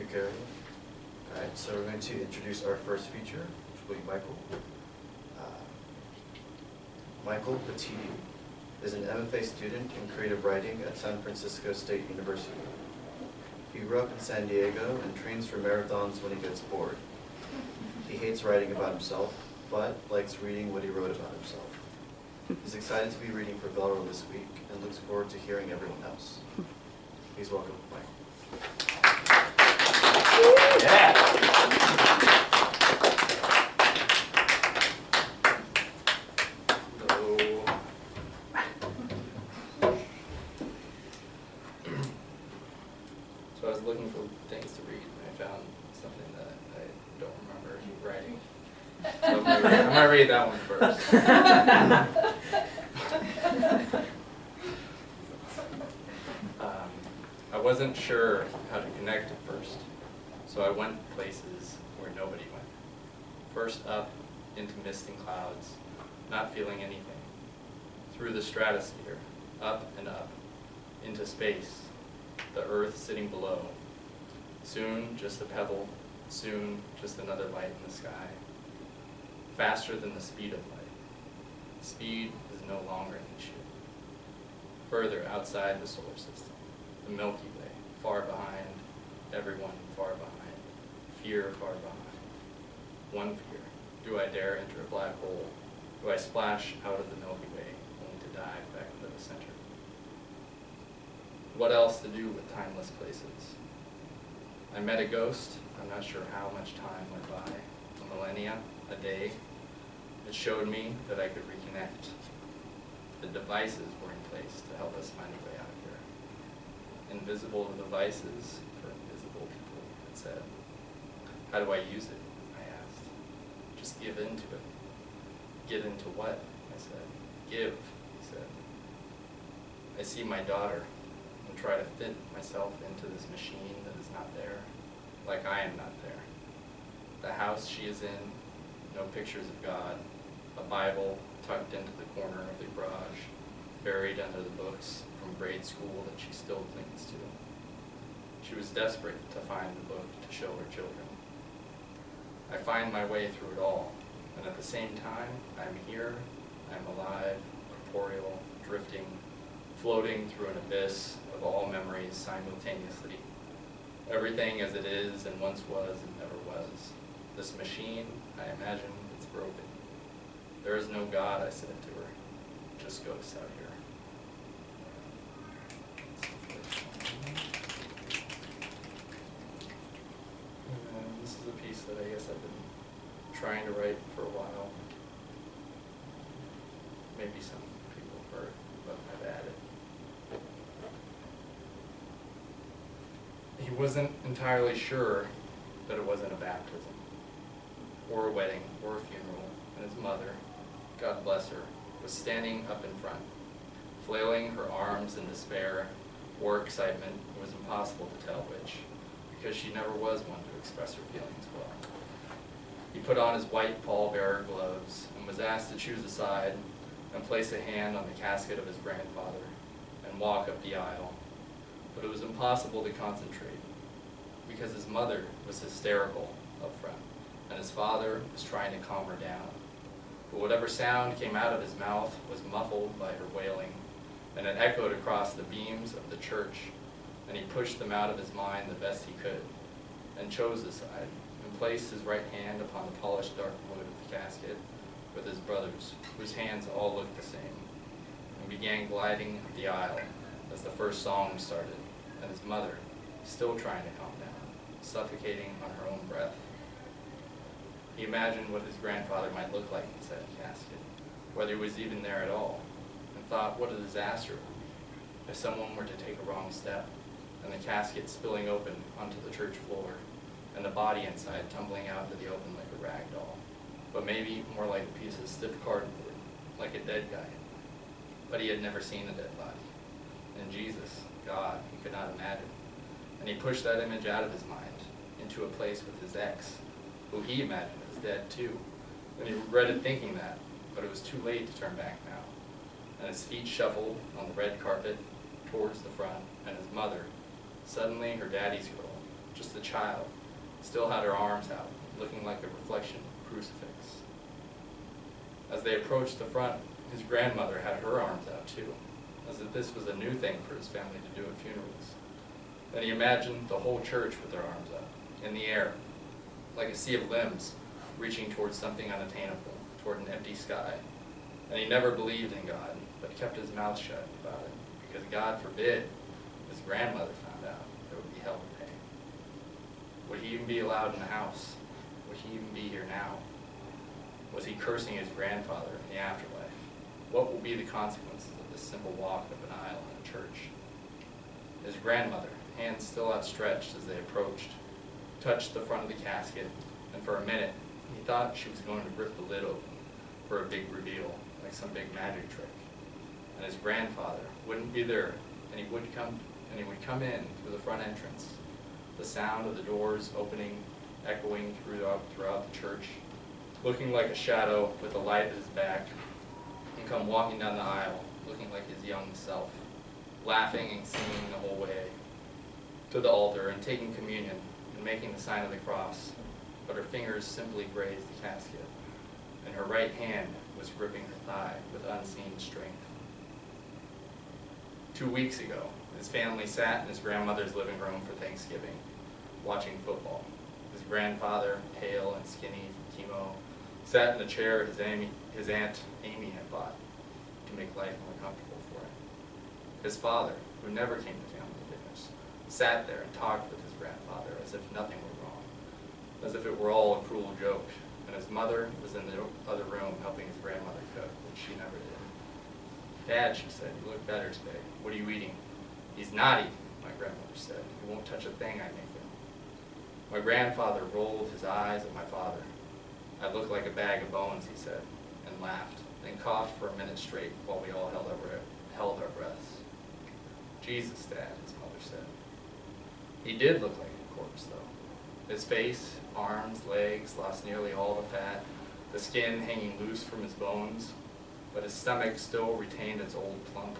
you, Gary. Alright, so we're going to introduce our first feature, which will be Michael. Michael Petitte is an M.F.A. student in creative writing at San Francisco State University. He grew up in San Diego and trains for marathons when he gets bored. He hates writing about himself, but likes reading what he wrote about himself. He's excited to be reading for VelRo this week and looks forward to hearing everyone else. Please welcome Mike. Yeah. Hello. So I was looking for things to read, and I found something that I don't remember writing. So I'm gonna read that one first. I wasn't sure how to connect at first, so I went places where nobody went. First up into mist and clouds, not feeling anything. Through the stratosphere, up and up, into space, the earth sitting below. Soon just a pebble, soon just another light in the sky. Faster than the speed of light. Speed is no longer an issue. Further outside the solar system, the Milky Way, far behind, everyone far behind, fear far behind. One fear, do I dare enter a black hole? Do I splash out of the Milky Way, only to dive back into the center? What else to do with timeless places? I met a ghost, I'm not sure how much time went by, a millennia, a day. It showed me that I could reconnect. The devices were in place to help us find a way out of here. Invisible devices for invisible people, it said. How do I use it? I asked. Just give into it. Get into what? I said. Give, he said. I see my daughter and try to fit myself into this machine that is not there, like I am not there. The house she is in, no pictures of God, a Bible tucked into the corner of the garage, buried under the books from grade school that she still clings to. She was desperate to find the book to show her children. I find my way through it all, and at the same time, I'm here, I'm alive, corporeal, drifting, floating through an abyss of all memories simultaneously. Everything as it is and once was and never was. This machine, I imagine, it's broken. There is no God, I said to her, just ghosts out here. And this is a piece that I guess I've been trying to write for a while. Maybe some people have heard, but I've added. He wasn't entirely sure that it wasn't a baptism, or a wedding, or a funeral, and his mother, God bless her, was standing up in front, flailing her arms in despair or excitement. It was impossible to tell which, because she never was one to express her feelings well. He put on his white pallbearer gloves and was asked to choose a side and place a hand on the casket of his grandfather and walk up the aisle. But it was impossible to concentrate, because his mother was hysterical up front, and his father was trying to calm her down. But whatever sound came out of his mouth was muffled by her wailing, and it echoed across the beams of the church, and he pushed them out of his mind the best he could, and chose a side, and placed his right hand upon the polished dark wood of the casket with his brothers, whose hands all looked the same, and began gliding up the aisle as the first song started, and his mother, still trying to calm down, suffocating on her own breath. He imagined what his grandfather might look like inside the casket, whether he was even there at all, and thought what a disaster it would be if someone were to take a wrong step, and the casket spilling open onto the church floor, and the body inside tumbling out into the open like a rag doll, but maybe more like a piece of stiff cardboard, like a dead guy. But he had never seen a dead body. And Jesus, God, he could not imagine. And he pushed that image out of his mind, into a place with his ex, who he imagined was dead too. And he regretted thinking that, but it was too late to turn back now. And his feet shuffled on the red carpet towards the front, and his mother, suddenly her daddy's girl, just a child, still had her arms out, looking like a reflection of a crucifix. As they approached the front, his grandmother had her arms out too, as if this was a new thing for his family to do at funerals. Then he imagined the whole church with their arms up, in the air, like a sea of limbs, reaching towards something unattainable, toward an empty sky. And he never believed in God, but kept his mouth shut about it, because God forbid his grandmother found out, there would be hell to pay. Would he even be allowed in the house? Would he even be here now? Was he cursing his grandfather in the afterlife? What will be the consequences of this simple walk up an aisle in a church? His grandmother, hands still outstretched as they approached, touched the front of the casket, and for a minute he thought she was going to rip the lid open for a big reveal, like some big magic trick. And his grandfather wouldn't be there, and he would come in through the front entrance, the sound of the doors opening, echoing throughout the church, looking like a shadow with a light at his back, and come walking down the aisle, looking like his young self, laughing and singing the whole way to the altar and taking communion and making the sign of the cross, but her fingers simply grazed the casket, and her right hand was gripping her thigh with unseen strength. 2 weeks ago, his family sat in his grandmother's living room for Thanksgiving, watching football. His grandfather, pale and skinny from chemo, sat in the chair his Aunt Amy had bought to make life more comfortable for him. His father, who never came to family dinners, sat there and talked with his grandfather as if nothing were wrong, as if it were all a cruel joke, and his mother was in the other room helping his grandmother cook, which she never did. "Dad," she said, "you look better today. What are you eating?" "He's not eating," my grandmother said. "He won't touch a thing I make him." My grandfather rolled his eyes at my father. "I look like a bag of bones," he said, and laughed, then coughed for a minute straight while we all held our breaths. "Jesus, Dad," his mother said. He did look like a corpse, though. His face, arms, legs lost nearly all the fat, the skin hanging loose from his bones, but his stomach still retained its old plump.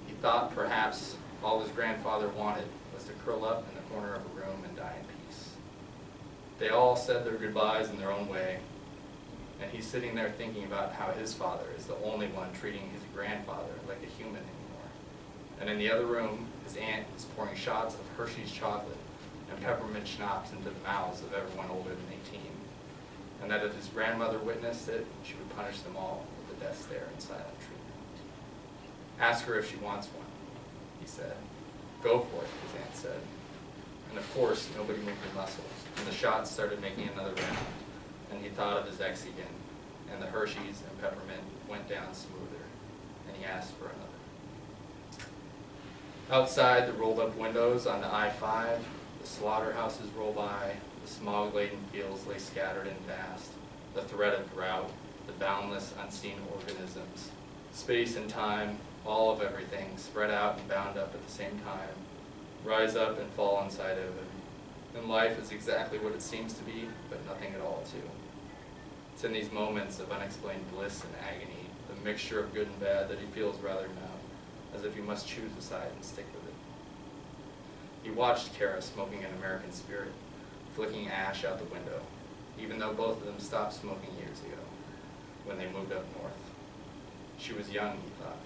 He thought perhaps all his grandfather wanted was to curl up in the corner of a room and die in peace. They all said their goodbyes in their own way, and he's sitting there thinking about how his father is the only one treating his grandfather like a human anymore. And in the other room, his aunt is pouring shots of Hershey's chocolate and peppermint schnapps into the mouths of everyone older than 18, and that if his grandmother witnessed it, she would punish them all with a death stare and silent treatment. "Ask her if she wants one," he said. "Go for it," his aunt said. And of course, nobody moved a muscle, and the shots started making another round, and he thought of his ex again, and the Hershey's and peppermint went down smoother, and he asked for another. Outside the rolled-up windows on the I-5, the slaughterhouses roll by, the smog-laden fields lay scattered and vast, the threat of drought, the boundless, unseen organisms, space and time, all of everything, spread out and bound up at the same time, rise up and fall inside of him. And life is exactly what it seems to be, but nothing at all, too. It's in these moments of unexplained bliss and agony, the mixture of good and bad, that he feels rather numb, as if he must choose a side and stick with it. He watched Kara smoking an American Spirit, flicking ash out the window, even though both of them stopped smoking years ago, when they moved up north. She was young, he thought.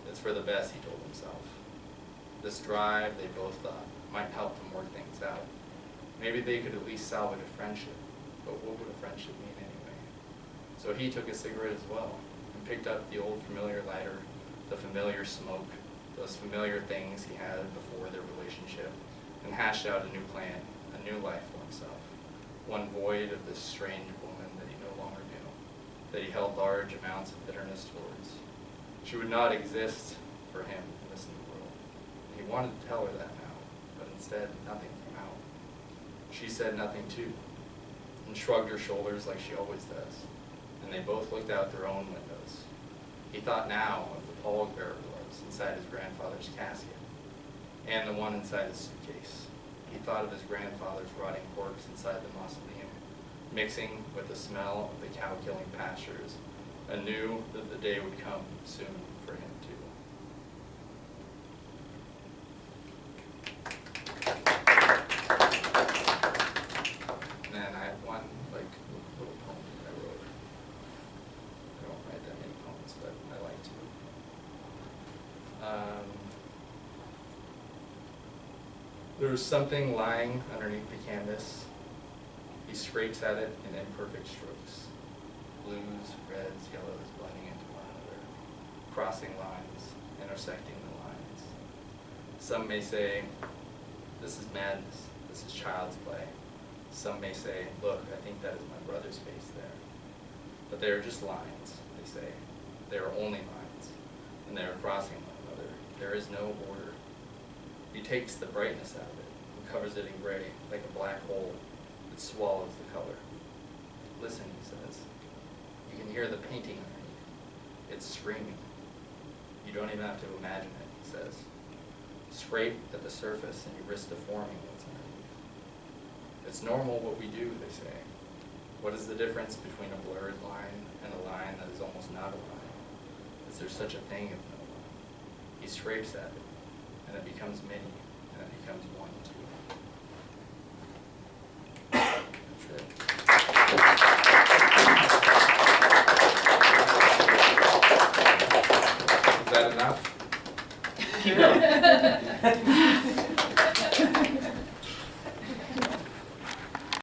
It's for the best, he told himself. This drive, they both thought, might help them work things out. Maybe they could at least salvage a friendship, but what would a friendship mean anyway? So he took a cigarette as well, and picked up the old familiar lighter, the familiar smoke, those familiar things he had before their relationship, and hashed out a new plan, a new life for himself, one void of this strange woman that he no longer knew, that he held large amounts of bitterness towards. She would not exist for him in this new world. He wanted to tell her that now, but instead nothing came out. She said nothing too, and shrugged her shoulders like she always does, and they both looked out their own windows. He thought now of the pallbearer gloves inside his grandfather's casket, and the one inside his suitcase. He thought of his grandfather's rotting corpse inside the mausoleum, mixing with the smell of the cow-killing pastures, and knew that the day would come soon for him too. There's something lying underneath the canvas. He scrapes at it in imperfect strokes. Blues, reds, yellows blending into one another, crossing lines, intersecting the lines. Some may say, this is madness, this is child's play. Some may say, look, I think that is my brother's face there. But they are just lines, they say. They are only lines, and they are crossing one another. There is no order. He takes the brightness out of it and covers it in gray, like a black hole that swallows the color. Listen, he says. You can hear the painting underneath. It's screaming. You don't even have to imagine it, he says. Scrape at the surface and you risk deforming what's underneath. It's normal what we do, they say. What is the difference between a blurred line and a line that is almost not a line? Is there such a thing as no line? He scrapes at it, and it becomes many, and it becomes one too. That's it. Is that enough? Keep going.